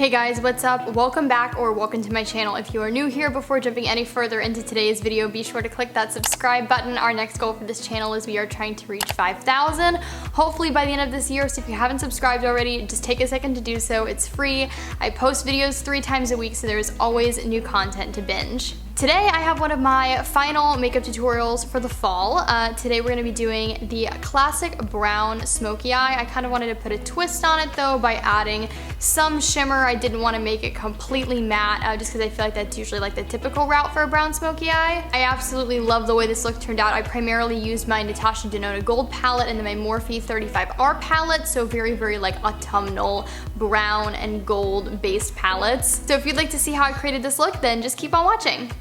Hey guys, what's up? Welcome back or welcome to my channel. If you are new here, before jumping any further into today's video, be sure to click that subscribe button. Our next goal for this channel is we are trying to reach 5,000, hopefully by the end of this year. So if you haven't subscribed already, just take a second to do so. It's free. I post videos 3 times a week, so there's always new content to binge. Today I have one of my final makeup tutorials for the fall. Today we're going to be doing the classic brown smoky eye. I kind of wanted to put a twist on it though by adding some shimmer. I didn't want to make it completely matte just because I feel like that's usually like the typical route for a brown smoky eye. I absolutely love the way this look turned out. I primarily used my Natasha Denona gold palette and then my Morphe 35R palette, so very like autumnal brown and gold based palettes. So if you'd like to see how I created this look, then just keep on watching.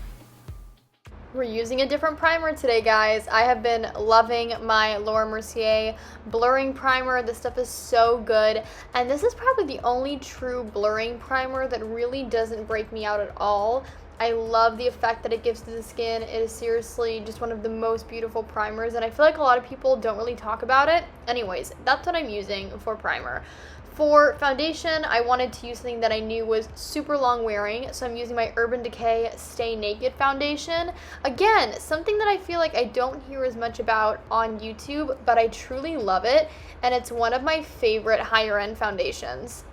We're using a different primer today, guys. I have been loving my Laura Mercier blurring primer. This stuff is so good, and this is probably the only true blurring primer that really doesn't break me out at all. I love the effect that it gives to the skin. It is seriously just one of the most beautiful primers, and I feel like a lot of people don't really talk about it. Anyways, that's what I'm using for primer. For foundation, I wanted to use something that I knew was super long wearing, so I'm using my Urban Decay Stay Naked foundation. Again, something that I feel like I don't hear as much about on YouTube, but I truly love it, and it's one of my favorite higher end foundations.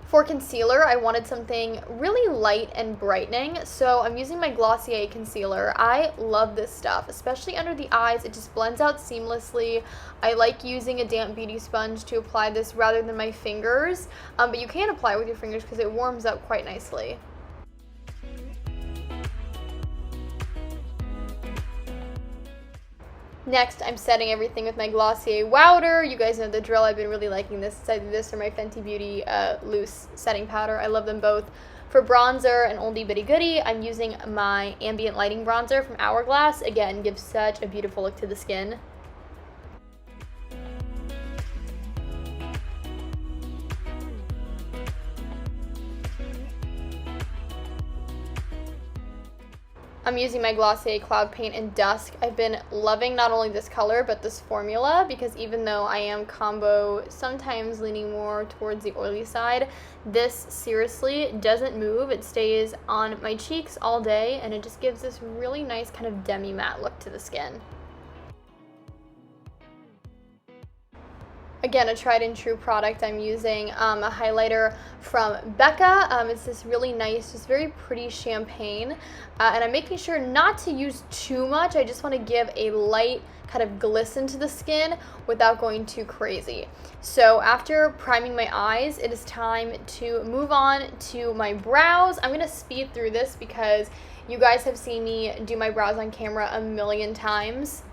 For concealer, I wanted something really light and brightening, so I'm using my Glossier concealer. I love this stuff, especially under the eyes. It just blends out seamlessly. I like using a damp beauty sponge to apply this rather than my fingers, but you can apply it with your fingers because it warms up quite nicely. Next, I'm setting everything with my Glossier Wowder. You guys know the drill. I've been really liking this. It's either this or my Fenty Beauty loose setting powder. I love them both. For bronzer and oldie bitty goodie, I'm using my Ambient Lighting Bronzer from Hourglass. Again, gives such a beautiful look to the skin. I'm using my Glossier Cloud Paint in Dusk. I've been loving not only this color, but this formula, because even though I am combo, sometimes leaning more towards the oily side, this seriously doesn't move. It stays on my cheeks all day, and it just gives this really nice kind of demi-matte look to the skin. Again, a tried and true product. I'm using a highlighter from Becca. It's this really nice, just very pretty champagne. And I'm making sure not to use too much. I just want to give a light kind of glisten to the skin without going too crazy. So after priming my eyes, it is time to move on to my brows. I'm going to speed through this because you guys have seen me do my brows on camera a million times.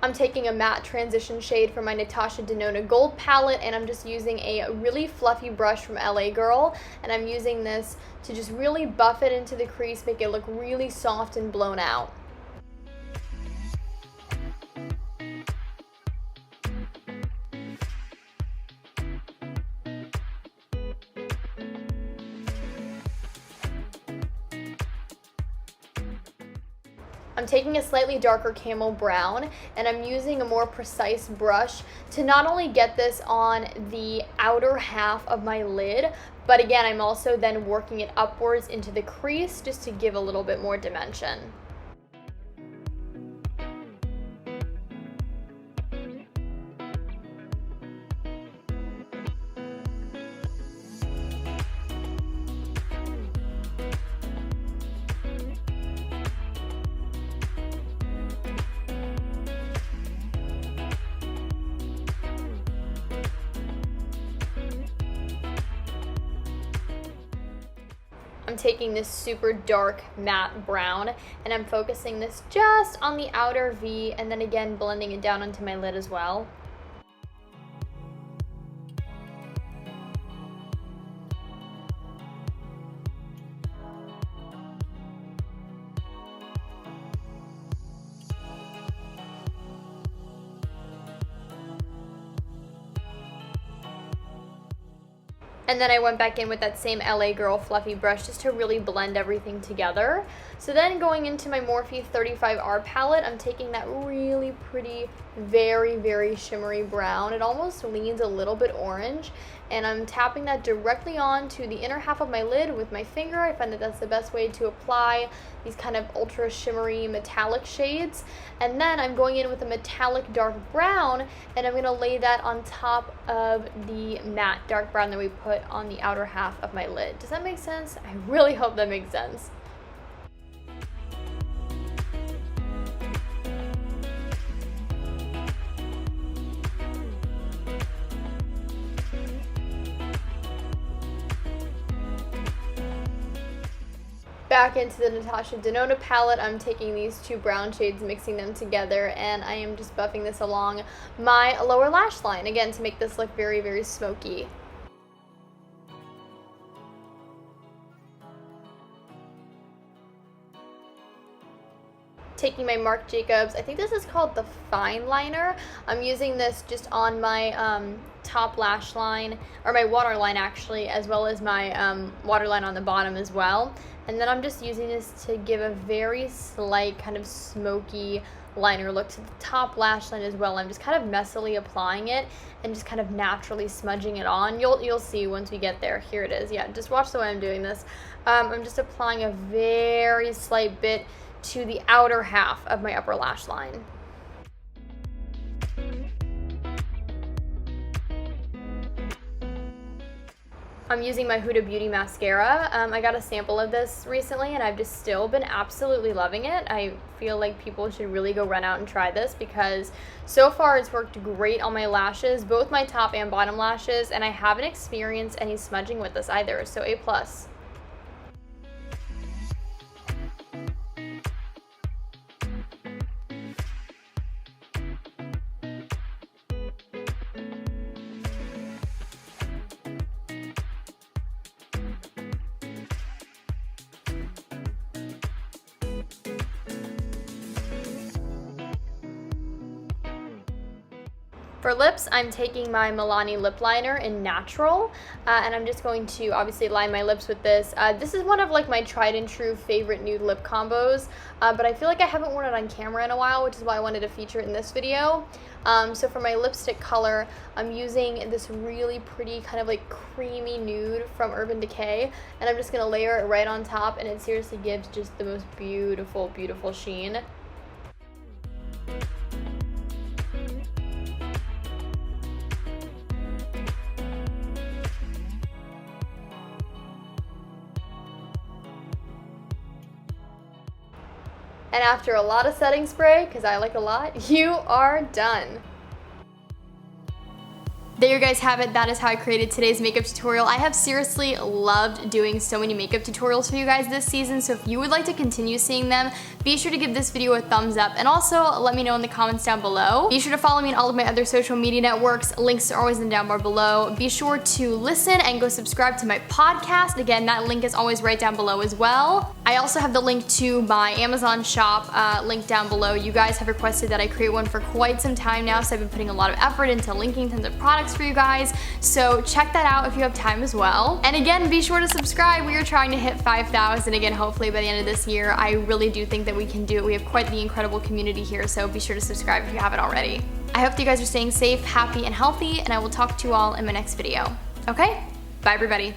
I'm taking a matte transition shade from my Natasha Denona gold palette, and I'm just using a really fluffy brush from LA Girl, and I'm using this to just really buff it into the crease, make it look really soft and blown out. I'm taking a slightly darker camel brown, and I'm using a more precise brush to not only get this on the outer half of my lid, but again, I'm also then working it upwards into the crease just to give a little bit more dimension. I'm taking this super dark matte brown and I'm focusing this just on the outer V, and then again blending it down onto my lid as well. And then I went back in with that same LA Girl fluffy brush just to really blend everything together. So then going into my Morphe 35R palette, I'm taking that really pretty, very, very shimmery brown. It almost leans a little bit orange. And I'm tapping that directly onto the inner half of my lid with my finger. I find that that's the best way to apply these kind of ultra shimmery metallic shades. And then I'm going in with a metallic dark brown, and I'm gonna lay that on top of the matte dark brown that we put on the outer half of my lid. Does that make sense? I really hope that makes sense. Back into the Natasha Denona palette, I'm taking these two brown shades, mixing them together, and I am just buffing this along my lower lash line, again, to make this look very, very smoky. Taking my Marc Jacobs, I think this is called the Fine Liner. I'm using this just on my top lash line, or my waterline actually, as well as my waterline on the bottom as well. And then I'm just using this to give a very slight kind of smoky liner look to the top lash line as well. I'm just kind of messily applying it and just kind of naturally smudging it on. You'll see once we get there. Here it is. Yeah, just watch the way I'm doing this. I'm just applying a very slight bit to the outer half of my upper lash line. I'm using my Huda Beauty mascara. I got a sample of this recently and I've just still been absolutely loving it. I feel like people should really go run out and try this because so far it's worked great on my lashes, both my top and bottom lashes, and I haven't experienced any smudging with this either, so A+. For lips, I'm taking my Milani lip liner in Natural, and I'm just going to obviously line my lips with this. This is one of like my tried and true favorite nude lip combos, but I feel like I haven't worn it on camera in a while, which is why I wanted to feature it in this video. So for my lipstick color, I'm using this really pretty kind of like creamy nude from Urban Decay, and I'm just going to layer it right on top, and it seriously gives just the most beautiful, beautiful sheen. And after a lot of setting spray, because I like a lot, you are done. There you guys have it. That is how I created today's makeup tutorial. I have seriously loved doing so many makeup tutorials for you guys this season, so if you would like to continue seeing them, be sure to give this video a thumbs up, and also let me know in the comments down below. Be sure to follow me on all of my other social media networks. Links are always in the down bar below. Be sure to listen and go subscribe to my podcast. Again, that link is always right down below as well. I also have the link to my Amazon shop linked down below. You guys have requested that I create one for quite some time now, so I've been putting a lot of effort into linking tons of products for you guys, so check that out if you have time as well. And again, be sure to subscribe. We are trying to hit 5,000 again, hopefully by the end of this year. I really do think that we can do it. We have quite the incredible community here, so be sure to subscribe if you haven't already. I hope that you guys are staying safe, happy, and healthy, and I will talk to you all in my next video. Okay? Bye, everybody.